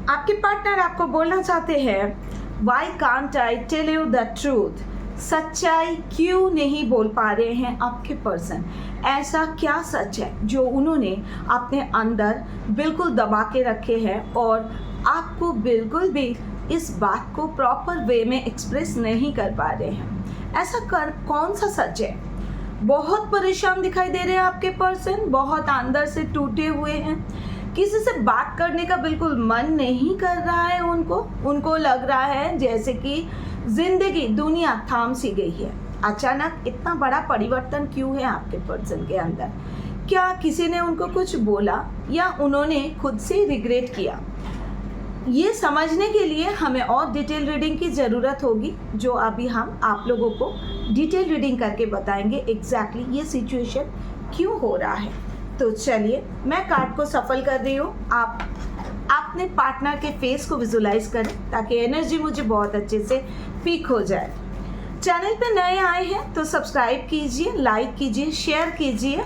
आपके पार्टनर आपको बोलना चाहते हैं, why can't I tell you the truth. सच्चाई क्यों नहीं बोल पा रहे हैं आपके पर्सन? ऐसा क्या सच है जो उन्होंने अपने अंदर बिल्कुल दबा के रखे हैं और आपको बिल्कुल भी इस बात को प्रॉपर वे में एक्सप्रेस नहीं कर पा रहे हैं? ऐसा कौन सा सच है? बहुत परेशान दिखाई दे रहे हैं आपके पर्सन, बहुत अंदर से टूटे हुए हैं, किसी से बात करने का बिल्कुल मन नहीं कर रहा है उनको लग रहा है जैसे कि जिंदगी दुनिया थाम सी गई है। अचानक इतना बड़ा परिवर्तन क्यों है आपके पर्सन के अंदर? क्या किसी ने उनको कुछ बोला या उन्होंने खुद से रिग्रेट किया? ये समझने के लिए हमें और डिटेल रीडिंग की ज़रूरत होगी, जो अभी हम आप लोगों को डिटेल रीडिंग करके बताएंगे एग्जैक्टली ये सिचुएशन क्यों हो रहा है। तो चलिए मैं कार्ड को सफल कर रही हूँ, आप अपने पार्टनर के फेस को विजुलाइज करें ताकि एनर्जी मुझे बहुत अच्छे से पिक हो जाए। चैनल पे नए आए हैं तो सब्सक्राइब कीजिए, लाइक कीजिए, शेयर कीजिए।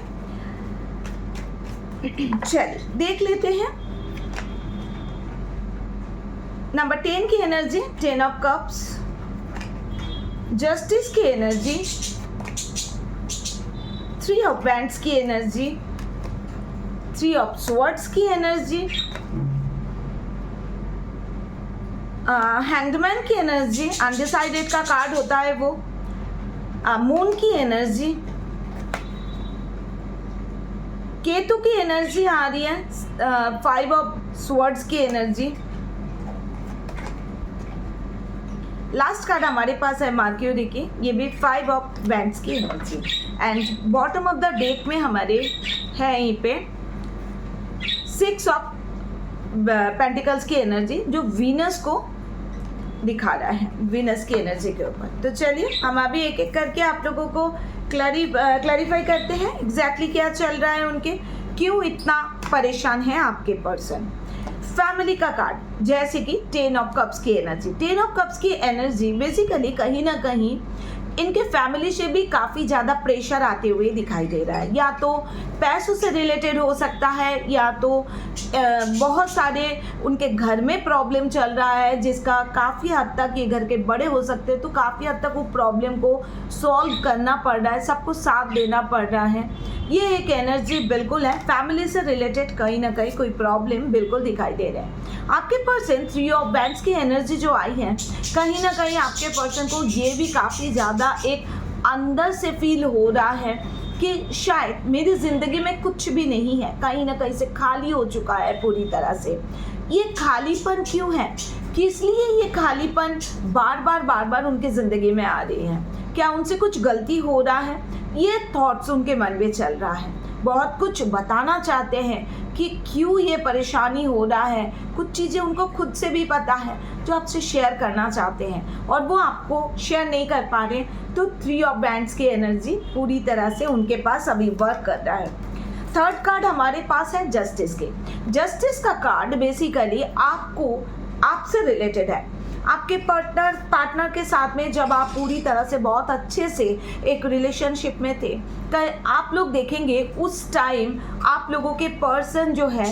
चलिए देख लेते हैं नंबर 10 की एनर्जी, 10 ऑफ कप्स, जस्टिस की एनर्जी, 3 ऑफ वैंड्स की एनर्जी, 3 ऑफ स्वॉर्ड्स की एनर्जी, हैंगमैन की एनर्जी, अनडिसाइडेड का कार्ड होता है वो, मून की एनर्जी, केतु की एनर्जी आ रही है, 5 ऑफ स्वॉर्ड्स की एनर्जी, लास्ट कार्ड हमारे पास है मर्क्यूरी की, ये भी 5 ऑफ वैंड्स की energy, and bottom of the deck में हमारे है यहीं पे 6 ऑफ पेंटिकल्स की एनर्जी, जो वीनस को दिखा रहा है, वीनस की एनर्जी के ऊपर। तो चलिए हम अभी एक एक करके आप लोगों को क्लैरिफाई करते हैं एग्जैक्टली क्या चल रहा है उनके, क्यों इतना परेशान है आपके पर्सन। फैमिली का कार्ड जैसे कि 10 ऑफ कप्स की एनर्जी, 10 ऑफ कप्स की एनर्जी बेसिकली कहीं ना कहीं इनके फैमिली से भी काफ़ी ज़्यादा प्रेशर आते हुए दिखाई दे रहा है। या तो पैसों से रिलेटेड हो सकता है, या तो बहुत सारे उनके घर में प्रॉब्लम चल रहा है जिसका काफ़ी हद तक, ये घर के बड़े हो सकते हैं तो काफ़ी हद तक वो प्रॉब्लम को सॉल्व करना पड़ रहा है, सबको साथ देना पड़ रहा है। ये एक एनर्जी बिल्कुल है, फैमिली से रिलेटेड कहीं ना कहीं कोई प्रॉब्लम बिल्कुल दिखाई दे रहा है। आपके पर्सन 3 ऑफ वैंड्स की एनर्जी जो आई है, कहीं ना कहीं आपके पर्सन को ये भी काफ़ी ज़्यादा एक अंदर से फील हो रहा है कि शायद मेरी ज़िंदगी में कुछ भी नहीं है, कहीं ना कहीं से खाली हो चुका है पूरी तरह से। ये खालीपन क्यों है, किस लिए ये खालीपन बार बार उनके ज़िंदगी में आ रही है? क्या उनसे कुछ गलती हो रहा है? ये थॉट्स उनके मन में चल रहा है, बहुत कुछ बताना चाहते हैं कि क्यों ये परेशानी हो रहा है। कुछ चीज़ें उनको खुद से भी पता है जो आपसे शेयर करना चाहते हैं और वो आपको शेयर नहीं कर पा रहे। तो 3 ऑफ वैंड्स की एनर्जी पूरी तरह से उनके पास अभी वर्क कर रहा है। थर्ड कार्ड हमारे पास है जस्टिस के। जस्टिस का कार्ड बेसिकली आपसे रिलेटेड है। आपके पार्टनर के साथ में जब आप पूरी तरह से बहुत अच्छे से एक रिलेशनशिप में थे, आप लोग देखेंगे उस टाइम आप लोगों के पर्सन जो है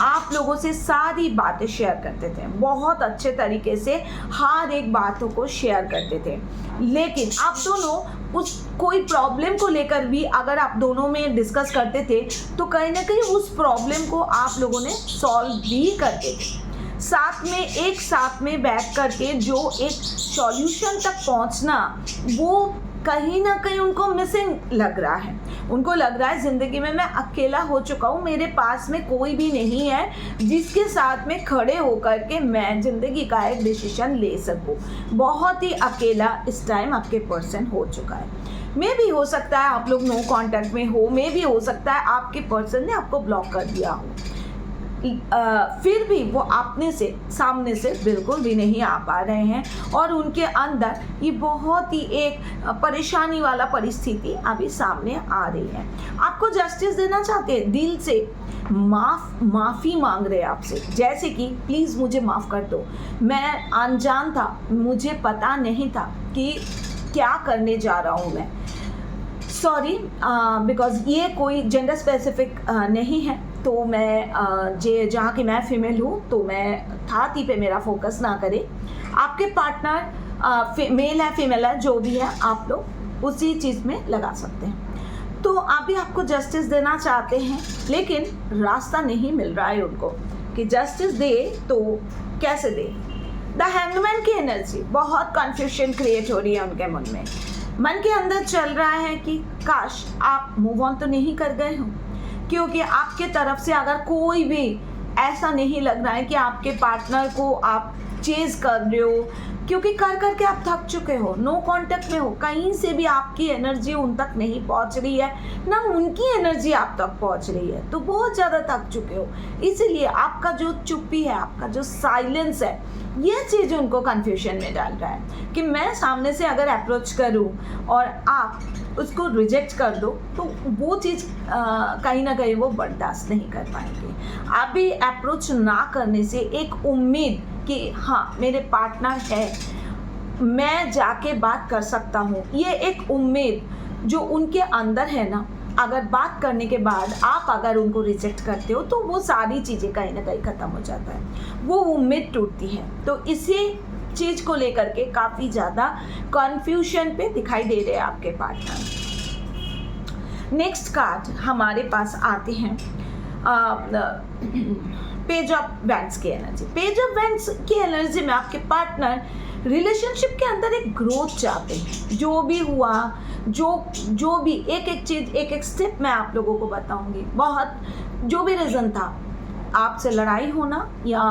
आप लोगों से सारी बातें शेयर करते थे, बहुत अच्छे तरीके से हर एक बातों को शेयर करते थे। लेकिन आप दोनों उस कोई प्रॉब्लम को लेकर भी अगर आप दोनों में डिस्कस करते थे तो कहीं ना कहीं उस प्रॉब्लम को आप लोगों ने सॉल्व भी करते थे, एक साथ में बैठ करके जो एक सॉल्यूशन तक पहुंचना, वो कहीं ना कहीं उनको मिसिंग लग रहा है। उनको लग रहा है ज़िंदगी में मैं अकेला हो चुका हूँ, मेरे पास में कोई भी नहीं है जिसके साथ में खड़े होकर के मैं ज़िंदगी का एक डिसीजन ले सकूँ। बहुत ही अकेला इस टाइम आपके पर्सन हो चुका है। मे भी हो सकता है आप लोग नो कांटेक्ट में हो, मे भी हो सकता है आपके पर्सन ने आपको ब्लॉक कर दिया हो, फिर भी वो अपने से सामने से बिल्कुल भी नहीं आ पा रहे हैं और उनके अंदर ये बहुत ही एक परेशानी वाला परिस्थिति अभी सामने आ रही है। आपको जस्टिस देना चाहते हैं, दिल से माफ़ी मांग रहे हैं आपसे, जैसे कि प्लीज़ मुझे माफ़ कर दो, मैं अनजान था, मुझे पता नहीं था कि क्या करने जा रहा हूँ मैं, सॉरी, बिकॉज ये कोई जेंडर स्पेसिफिक नहीं है। तो मैं जहाँ की मैं फीमेल हूँ तो मैं थाती पे मेरा फोकस ना करे। आपके पार्टनर मेल है फीमेल है जो भी है, आप लोग उसी चीज़ में लगा सकते हैं। तो अभी आपको जस्टिस देना चाहते हैं लेकिन रास्ता नहीं मिल रहा है उनको कि जस्टिस दे तो कैसे दे। द हैंगमैन की एनर्जी, बहुत कन्फ्यूजन क्रिएट हो रही है उनके मन के अंदर चल रहा है कि काश आप मूव ऑन तो नहीं कर गए हो, क्योंकि आपके तरफ से अगर कोई भी ऐसा नहीं लग रहा है कि आपके पार्टनर को आप चेज कर रहे हो, क्योंकि कर करके आप थक चुके हो, नो कांटेक्ट में हो, कहीं से भी आपकी एनर्जी उन तक नहीं पहुंच रही है, ना उनकी एनर्जी आप तक पहुंच रही है, तो बहुत ज़्यादा थक चुके हो। इसीलिए आपका जो चुप्पी है, आपका जो साइलेंस है, ये चीज़ उनको कन्फ्यूजन में डाल रहा है कि मैं सामने से अगर अप्रोच करूं और आप उसको रिजेक्ट कर दो तो वो चीज़ कहीं ना कहीं वो बर्दाश्त नहीं कर पाएंगे। आप भी अप्रोच ना करने से एक उम्मीद कि हाँ मेरे पार्टनर है, मैं जाके बात कर सकता हूँ, ये एक उम्मीद जो उनके अंदर है ना, अगर बात करने के बाद आप अगर उनको रिजेक्ट करते हो तो वो सारी चीज़ें कहीं ना कहीं ख़त्म हो जाता है, वो उम्मीद टूटती है। तो इसी चीज़ को लेकर के काफ़ी ज़्यादा कन्फ्यूजन पे दिखाई दे रहे हैं आपके पार्टनर। नेक्स्ट कार्ड हमारे पास आते हैं पेज ऑफ वैंड्स की एनर्जी। पेज ऑफ वैंड्स की एनर्जी में आपके पार्टनर रिलेशनशिप के अंदर एक ग्रोथ चाहते हैं। जो भी हुआ, जो भी एक चीज़ एक स्टेप मैं आप लोगों को बताऊंगी। बहुत जो भी रीज़न था, आपसे लड़ाई होना या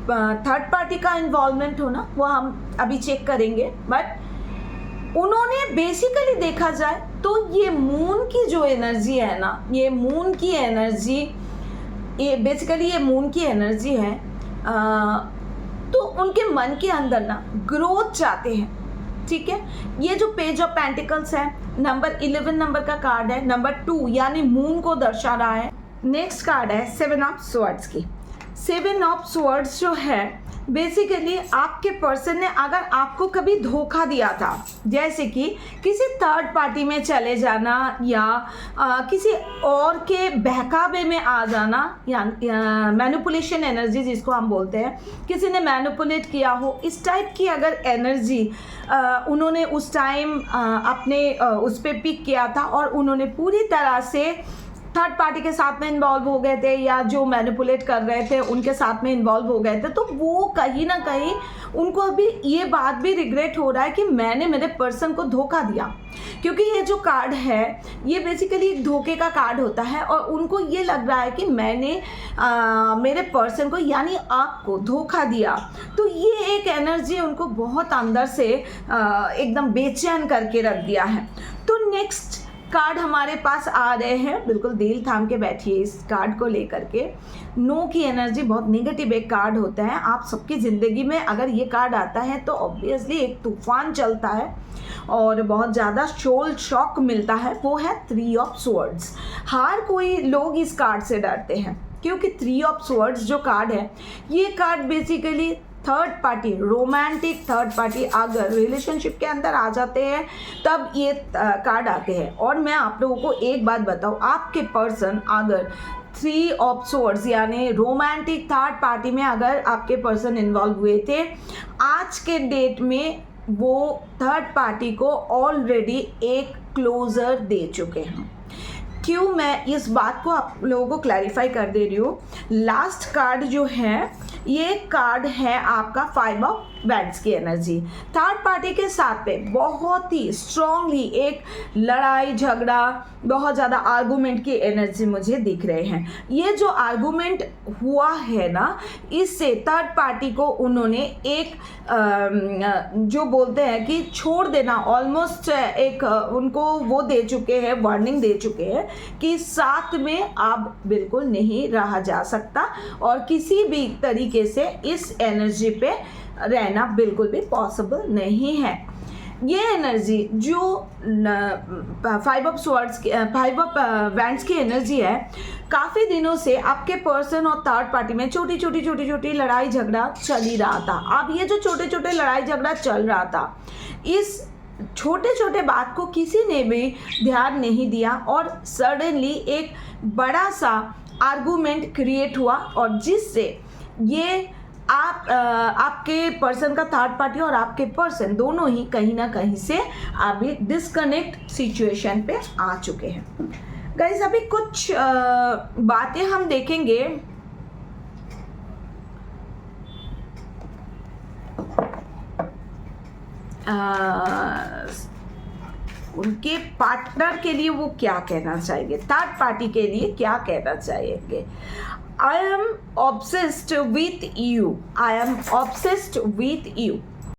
थर्ड पार्टी का इन्वॉल्वमेंट होना, वो हम अभी चेक करेंगे। बट उन्होंने बेसिकली देखा जाए तो ये मून की जो एनर्जी है ना, ये मून की एनर्जी, ये बेसिकली ये मून की एनर्जी है। तो उनके मन के अंदर ना ग्रोथ चाहते हैं, ठीक है। ये जो पेज ऑफ पेंटिकल्स है, नंबर 11 नंबर का कार्ड है, नंबर 2 यानी मून को दर्शा रहा है। नेक्स्ट कार्ड है 7 ऑफ स्वॉर्ड्स की। 7 ऑफ स्वॉर्ड्स जो है बेसिकली आपके पर्सन ने अगर आपको कभी धोखा दिया था, जैसे कि किसी थर्ड पार्टी में चले जाना या किसी और के बहकावे में आ जाना, या मैनिपुलेशन एनर्जी जिसको हम बोलते हैं, किसी ने मैनिपुलेट किया हो, इस टाइप की अगर एनर्जी उन्होंने उस टाइम अपने उस पर पिक किया था और उन्होंने पूरी तरह से थर्ड पार्टी के साथ में इन्वॉल्व हो गए थे या जो मैनिपुलेट कर रहे थे उनके साथ में इन्वॉल्व हो गए थे, तो वो कहीं ना कहीं उनको अभी ये बात भी रिग्रेट हो रहा है कि मैंने मेरे पर्सन को धोखा दिया। क्योंकि ये जो कार्ड है ये बेसिकली एक धोखे का कार्ड होता है और उनको ये लग रहा है कि मैंने मेरे पर्सन को यानी आपको धोखा दिया। तो ये एक एनर्जी उनको बहुत अंदर से एकदम बेचैन करके रख दिया है। तो नेक्स्ट कार्ड हमारे पास आ रहे हैं, बिल्कुल दिल थाम के बैठिए इस कार्ड को लेकर के। नो की एनर्जी बहुत नेगेटिव एक कार्ड होता है। आप सबकी ज़िंदगी में अगर ये कार्ड आता है तो ऑब्वियसली एक तूफान चलता है और बहुत ज़्यादा शोल शॉक मिलता है, वो है 3 ऑफ स्वॉर्ड्स। हर कोई लोग इस कार्ड से डरते हैं क्योंकि 3 ऑफ स्वॉर्ड्स जो कार्ड है, ये card basically third party, romantic third party अगर रिलेशनशिप के अंदर आ जाते हैं तब ये कार्ड आते हैं। और मैं आप लोगों को एक बात बताऊँ, आपके पर्सन अगर 3 ऑफ स्वॉर्ड्स यानी रोमांटिक थर्ड पार्टी में अगर आपके पर्सन इन्वॉल्व हुए थे, आज के डेट में वो थर्ड पार्टी को ऑलरेडी एक क्लोजर दे चुके हैं। क्यों मैं इस बात को आप लोगों को क्लैरिफाई कर दे रही हूँ। लास्ट कार्ड जो है ये कार्ड है आपका 5 ऑफ वैंड्स की एनर्जी। थर्ड पार्टी के साथ में बहुत ही स्ट्रांगली एक लड़ाई झगड़ा, बहुत ज़्यादा आर्गूमेंट की एनर्जी मुझे दिख रहे हैं। ये जो आर्गूमेंट हुआ है ना, इससे थर्ड पार्टी को उन्होंने एक जो बोलते हैं कि छोड़ देना, ऑलमोस्ट एक उनको वो दे चुके हैं, वार्निंग दे चुके हैं कि साथ में अब बिल्कुल नहीं रहा जा सकता और किसी भी तरीके से इस एनर्जी पे रहना बिल्कुल भी पॉसिबल नहीं है। ये एनर्जी जो 5 ऑफ स्वॉर्ड्स की 5 ऑफ वैंड्स की एनर्जी है, काफ़ी दिनों से आपके पर्सन और थर्ड पार्टी में छोटी छोटी लड़ाई झगड़ा चल ही रहा था। अब ये जो छोटे छोटे लड़ाई झगड़ा चल रहा था, इस छोटे छोटे बात को किसी ने भी ध्यान नहीं दिया और सडनली एक बड़ा सा आर्गूमेंट क्रिएट हुआ और जिससे ये आपके पर्सन का थर्ड पार्टी और आपके पर्सन दोनों ही कहीं ना कहीं से अभी डिस्कनेक्ट सिचुएशन पे आ चुके हैं। गाइस अभी कुछ बातें हम देखेंगे। उनके पार्टनर के लिए वो क्या कहना चाहेंगे, थर्ड पार्टी के लिए क्या कहना चाहेंगे। I am obsessed with you. I am obsessed with you.